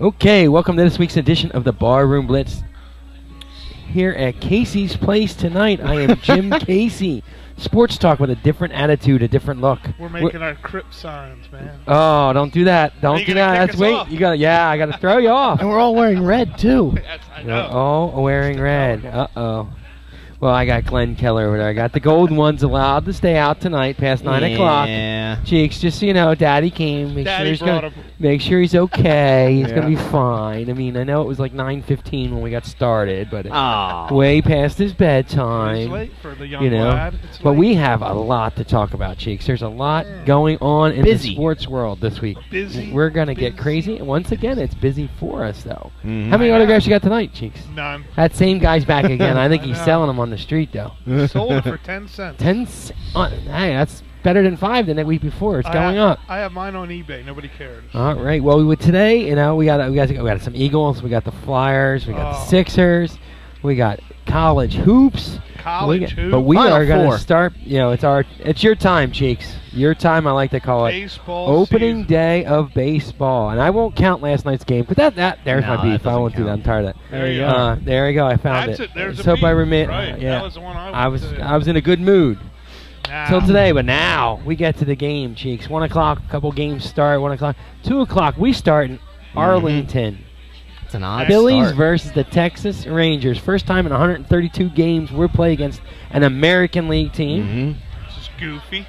Okay, welcome to this week's edition of the Barroom Blitz. Here at Casey's Place tonight, I am Jim Casey. Sports talk with a different attitude, a different look. We're making our Crip signs, man. Oh, don't do that. Don't do that. That's wait. You got. Yeah, I got to throw you off. And we're all wearing red too. I know. Oh, wearing red. Uh-oh. Well, I got Glenn Keller over there. I got the golden ones allowed to stay out tonight past 9 o'clock. Yeah. Cheeks, just so you know, Daddy came. Make sure he's okay. He's going to be fine. I mean, I know it was like 9:15 when we got started, but way past his bedtime. It's late for the young lad. But we have a lot to talk about, Cheeks. There's a lot going on in the sports world this week. We're going to get crazy. And once again, it's busy for us, though. Mm-hmm. How many autographs you got tonight, Cheeks? None. That same guy's back again. I think he's selling them on the street, though. Sold it for 10 cents. 10 cents? Hey, that's better than 5 than the week before. It's going up. I have mine on eBay. Nobody cares. All right. Well, today, you know, we got some Eagles. We got the Flyers. We got the Sixers. We got college hoops. But we are going to start. You know, it's your time, Cheeks. Your time. I like to call it baseball opening day of baseball. And I won't count last night's game. But there's my beef. I won't do that. I'm tired of that. There you go. There you go. I found it. There's a beef. Right. Yeah. That was the one I was in a good mood. Till today, but now we get to the game, Cheeks. 1 o'clock, a couple games start. 1 o'clock, 2 o'clock. We start in Arlington. It's an odd Phillies start. versus the Texas Rangers. First time in 132 games we're playing against an American League team. This is goofy.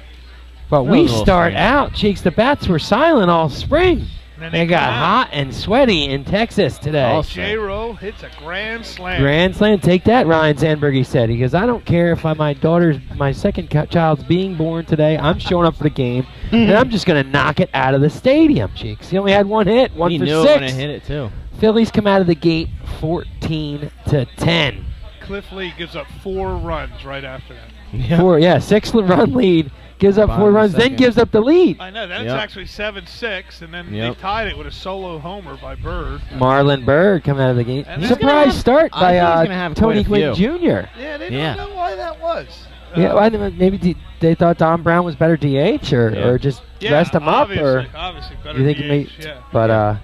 But we start out, Cheeks. The bats were silent all spring. They got hot and sweaty in Texas today. J-Roll hits a grand slam. Grand slam. Take that, Ryan Sandberg, he said. He goes, I don't care if my second child's being born today. I'm showing up for the game, and I'm just going to knock it out of the stadium, Cheeks. He only had one hit, one for 6. He knew when it hit it, too. Phillies come out of the gate 14-10. Cliff Lee gives up 4 runs right after that. Yeah. 6-run lead. Gives up 4 runs, then gives up the lead. I know. Then it's actually 7-6, and then they tied it with a solo homer by Bird. Marlon Bird coming out of the game. Surprise start by Tony Gwynn Jr. Yeah, they don't know why that was. Maybe they thought Don Brown was better DH, or just rest him up, or obviously better you think DH, But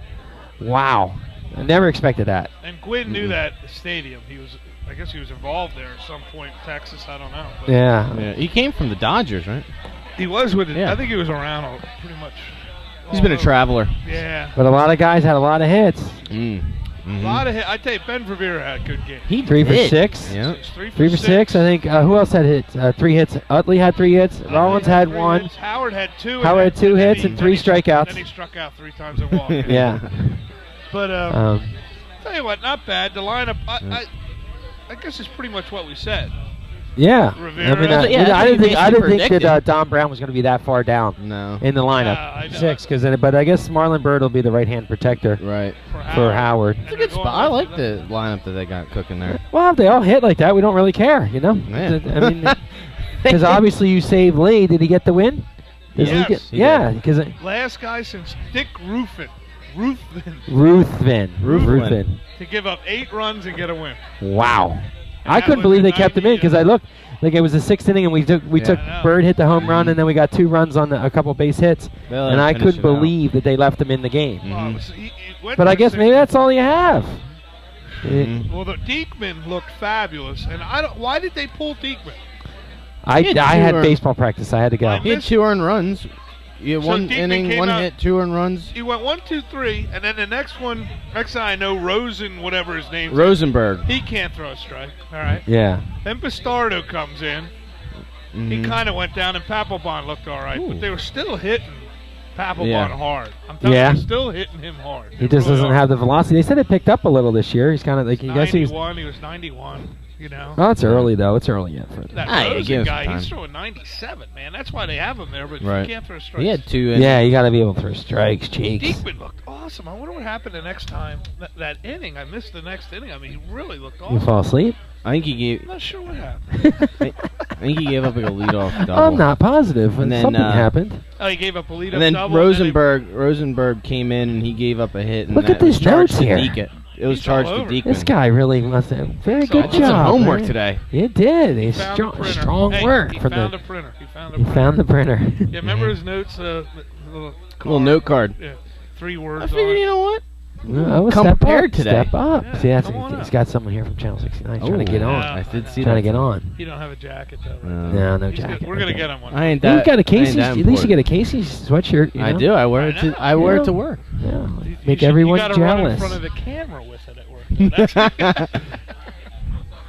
wow, I never expected that. And Gwynn knew that stadium. I guess he was involved there at some point in Texas. I don't know. But yeah. He came from the Dodgers, right? He was with it. I think he was around pretty much. He's been a traveler. Yeah. But a lot of guys had a lot of hits. A lot of hits. I tell you, Ben Rivera had a good game. He 3 for 6. Yeah. 3 for 6. I think. Who else had hits? 3 hits. Utley had 3 hits. Rollins had 1. Hits. Howard had 2. Howard had 2 hits and 3 strikeouts. Then he struck out 3 times and walked. Yeah. But tell you what, not bad. The lineup. I guess it's pretty much what we said. Yeah. Rivera. I didn't think that Don Brown was going to be that far down in the lineup. 6, but I guess Marlon Bird will be the right-hand protector for Howard. It's a good spot. I like the lineup that they got cooking there. Well, if they all hit like that, we don't really care, you know? Yeah. I mean, because obviously you saved Lee. Did he get the win? Yes. Because last guy since Dick Ruthven to give up 8 runs and get a win. Wow. I couldn't believe they kept him in because I looked like it was the 6th inning and we took Bird hit the home run and then we got 2 runs on a couple base hits and I couldn't believe that they left him in the game. But I guess maybe that's all you have. Well, the Diekman looked fabulous, and why did they pull Diekman? I had baseball practice. I had to go. He had 2 earned runs. You had 1 inning, 1 hit, 2 earned runs. He went 1, 2, 3, and then the next thing I know, whatever his name is. Rosenberg. He can't throw a strike. All right. Yeah. Then Bastardo comes in. He kind of went down, and Papelbon looked all right, but they were still hitting Papelbon hard. I'm telling you, they're still hitting him hard. He just doesn't have the velocity. They said it picked up a little this year. He's kind of like, he was 91. You know. Oh, it's early though. It's early yet for that Rosen guy. He's throwing 97, man. That's why they have him there, but he can't throw strikes. He had 2. Yeah, you got to be able to throw strikes, Cheeks. Diekman looked awesome. I wonder what happened the next time. That inning, I missed the next inning. I mean, he really looked awesome. You fall asleep? I think he gave. I'm not sure what happened. I think he gave up like a leadoff double. I'm not positive. And then, something happened. Oh, he gave up a leadoff double. And then Rosenberg came in and he gave up a hit. And look at these notes here. It was charged to Diekman. This guy really must have very good job. Did some homework today. He did. He's strong work. He found the printer. He found the printer. Yeah, remember his notes? Little note card. Yeah, 3 words. I figured, you know what? compared today. Step up. Yeah, see, he's got someone here from Channel 69 trying to get on. I did see trying to get on. You don't have a jacket though. Right? No jacket. We're gonna get him one. I ain't that. You've got a Casey. At least you get a Casey sweatshirt. You know? I do. I wear it to work. Yeah. Make everyone jealous. You gotta run in front of the camera with it at work.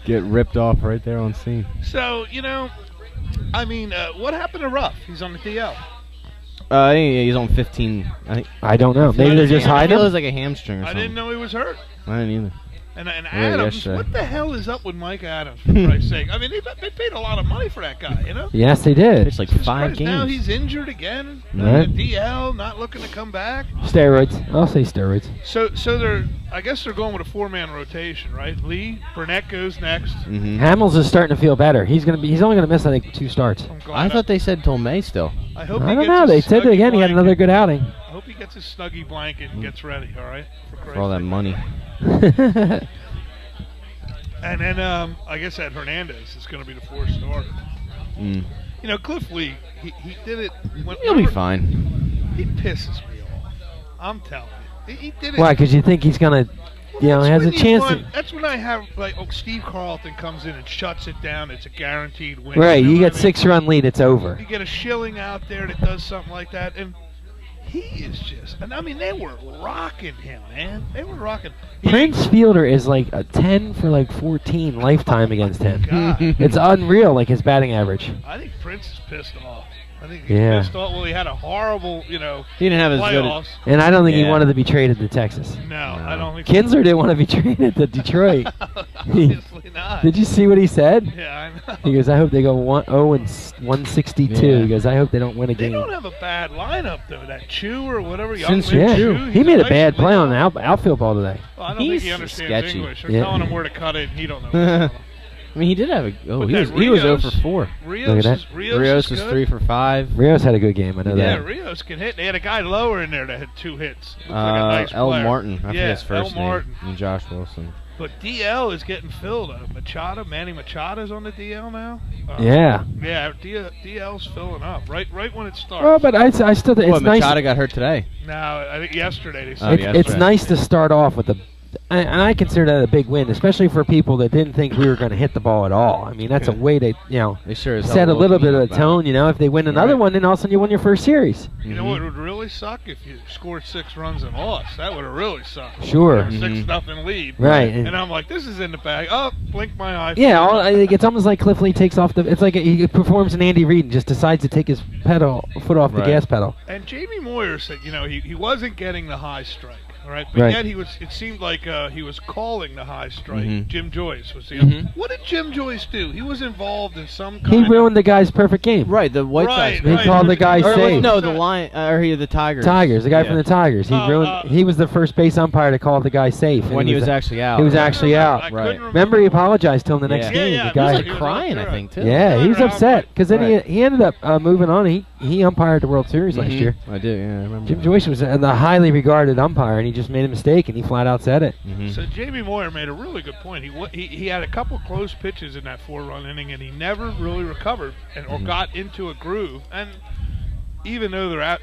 Get ripped off right there on scene. So what happened to Ruff? He's on the DL. He's on 15. I don't know. Maybe they're just hiding. It was like a hamstring or something. I didn't know he was hurt. I didn't either. And Adams, what the hell is up with Mike Adams, for Christ's sake? I mean, they paid a lot of money for that guy, you know? Yes, they did. It's like 5 games. Now he's injured again. Right. DL, not looking to come back. Steroids. I'll say steroids. So I guess they're going with a 4-man rotation, right? Lee, Burnett goes next. Hamels is starting to feel better. He's only going to miss, I think, 2 starts. I thought they said till May still. I hope I don't know. They said that again. He had another good outing. I hope he gets his Snuggie blanket and gets ready, all right? For all that money. And then I guess that Hernandez is going to be the 4th starter. You know, Cliff Lee, he did it. He'll be fine. He pisses me off. I'm telling you. He did it. Why? Because you think he's going to, has a chance. That's when I have, Steve Carlton comes in and shuts it down. It's a guaranteed win. Right. You get 6-run lead, it's over. You get a Schilling out there that does something like that. And he is just, and I mean, they were rocking him, man. They were rocking. Prince Fielder is like a 10 for 14 lifetime against him. It's unreal, his batting average. I think Prince is pissed off. I think he's pissed off. Well, he had a horrible, he didn't have as playoffs. And I don't think he wanted to be traded to Texas. No, I don't think Kinsler didn't want to be traded to Detroit. Obviously not. Did you see what he said? Yeah, I know. He goes, I hope they go 1-162. Yeah. He goes, I hope they don't win a game. They don't have a bad lineup, though. That Chew or whatever. Chew. He made a bad play on the outfield ball today. Well, I don't think he understands English. They're telling him where to cut it, and he don't know. I mean, he did have he was 0 for 4. Rios was 3 for 5. Rios had a good game. I know that. Yeah, Rios can hit. They had a guy lower in there that had 2 hits. Looks like a nice L. player. Martin. I forget his first name. Martin. And Josh Wilson. But DL is getting filled. Manny Machado's on the DL now. Yeah. Yeah, DL's filling up right when it starts. Well, but I still think it's nice. Machado got hurt today. No, I think yesterday they said. It's nice to start off with and I consider that a big win, especially for people that didn't think we were going to hit the ball at all. I mean, that's a way to, they sure set a little bit of a tone. If they win another one, then all of a sudden you won your first series. You know what would really suck? If you scored 6 runs and lost. That would have really sucked. Sure. 6-0 lead. Right. And I'm like, this is in the bag. Oh, blink my eye. Yeah, it's almost like Cliff Lee takes off it's like he performs an Andy Reid and just decides to take his foot off the gas pedal. And Jamie Moyer said, he wasn't getting the high strike. All right, but yet it seemed like he was calling the high strike. Jim Joyce was the What did Jim Joyce do? He was involved in some kind He ruined the guy's perfect game. Right, the White Sox. He called the guy safe. No, the the Tigers. The guy from the Tigers. He was the first base umpire to call the guy safe. When he was actually out. He was actually out. Right. Remember, he apologized to him the next game. The guy was crying, I think, too. Yeah, he was upset because then he ended up moving on. He umpired the World Series last year. I do, yeah, I remember. Jim Joyce was the highly regarded umpire, and he just made a mistake, and he flat out said it. So Jamie Moyer made a really good point. He had a couple close pitches in that 4-run inning, and he never really recovered or got into a groove. And even though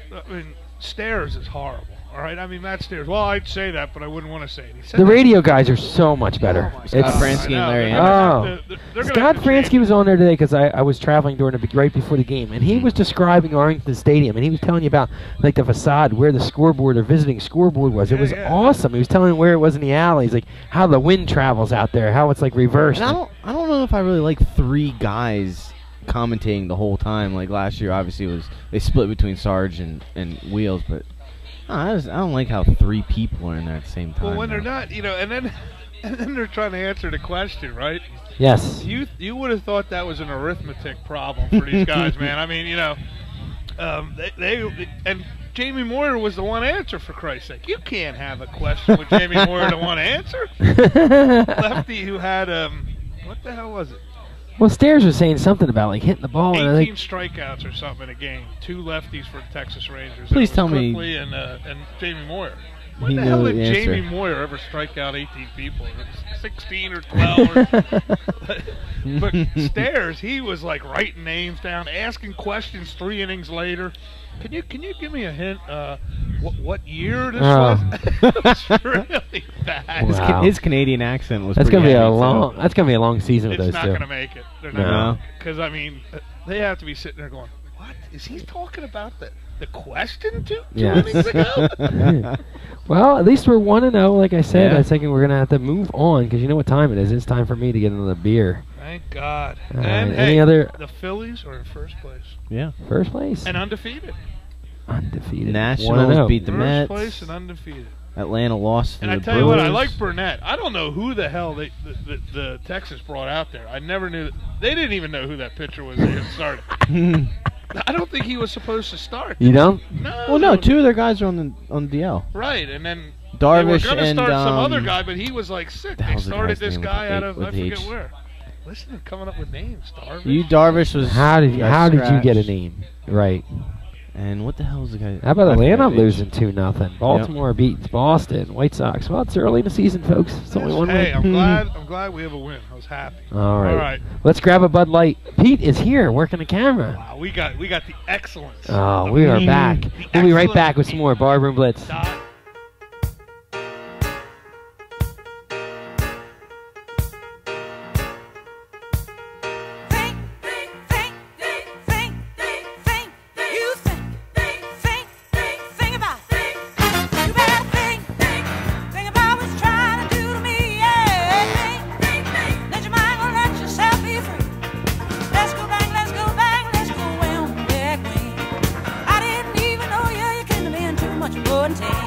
Stairs is horrible. All right, I mean, Matt Stairs. Well, I'd say that, but I wouldn't want to say it. The radio guys are so much better. Scott Fransky and Larry Anderson. Scott Fransky was on there today because I was traveling right before the game, and he was describing Arlington Stadium, and he was telling you about the facade, where the scoreboard or visiting scoreboard was. It was awesome. He was telling where it was in the alleys, how the wind travels out there, how it's reversed. And I don't know if I really like 3 guys commentating the whole time. Like last year, obviously they split between Sarge and Wheels, but. I don't like how 3 people are in there at the same time. Well, when they're not, and then they're trying to answer the question, right? Yes. You would have thought that was an arithmetic problem for these guys, man. I mean, and Jamie Moyer was the one answer, for Christ's sake. You can't have a question with Jamie Moyer the one answer. Lefty who had what the hell was it? Well, Stairs was saying something about hitting the ball. 18 strikeouts or something in a game. 2 lefties for the Texas Rangers. Please tell me. Cliff Lee and Jamie Moyer. When the hell did Jamie Moyer ever strike out 18 people? It was 16 or 12. But Stairs, he was writing names down, asking questions 3 innings later. Can you give me a hint? what year this was. It's really bad. Wow. His Canadian accent was. That's gonna be a long. That's gonna be a long season with It's those not two. gonna make it. They're No. not. Because I mean, they have to be sitting there going, "What is he talking about? The question two innings ago?" Well, at least we're 1-0. Like I said, Yeah. I was thinking we're gonna have to move on because you know what time it is. It's time for me to get another beer. Thank God. All And right, hey, any other the Phillies are in first place Yeah. first place? and undefeated. Undefeated. Nationals 1-0. beat the First Mets. place and undefeated. Atlanta lost to And the I tell you what, I Brewers. like Burnett. I don't know who the hell the Texas brought out there. I never knew. They didn't even know who that pitcher was. They had started. I don't think he was supposed to start. You don't? No. Well, no, two of their guys are on the DL. Right, and then Darvish they were going to and start some other guy, but he was like sick. the They hell's the started guy's this name with guy the out eight- of with I forget H? where. Listen, they're coming up with names. Darvish. You Darvish was. How did you scratched. get a name right? And what the hell is the guy? How about I Atlanta forget his- losing 2-0? Baltimore beats Boston. White Sox. Well, it's early in the season, folks. It's only one Hey, win. I'm glad we have a win. I was happy. All right. All right. Let's grab a Bud Light. Pete is here working the camera. Wow, we got the excellence. Oh, we are back. We'll be right back with some more Barroom Blitz. Take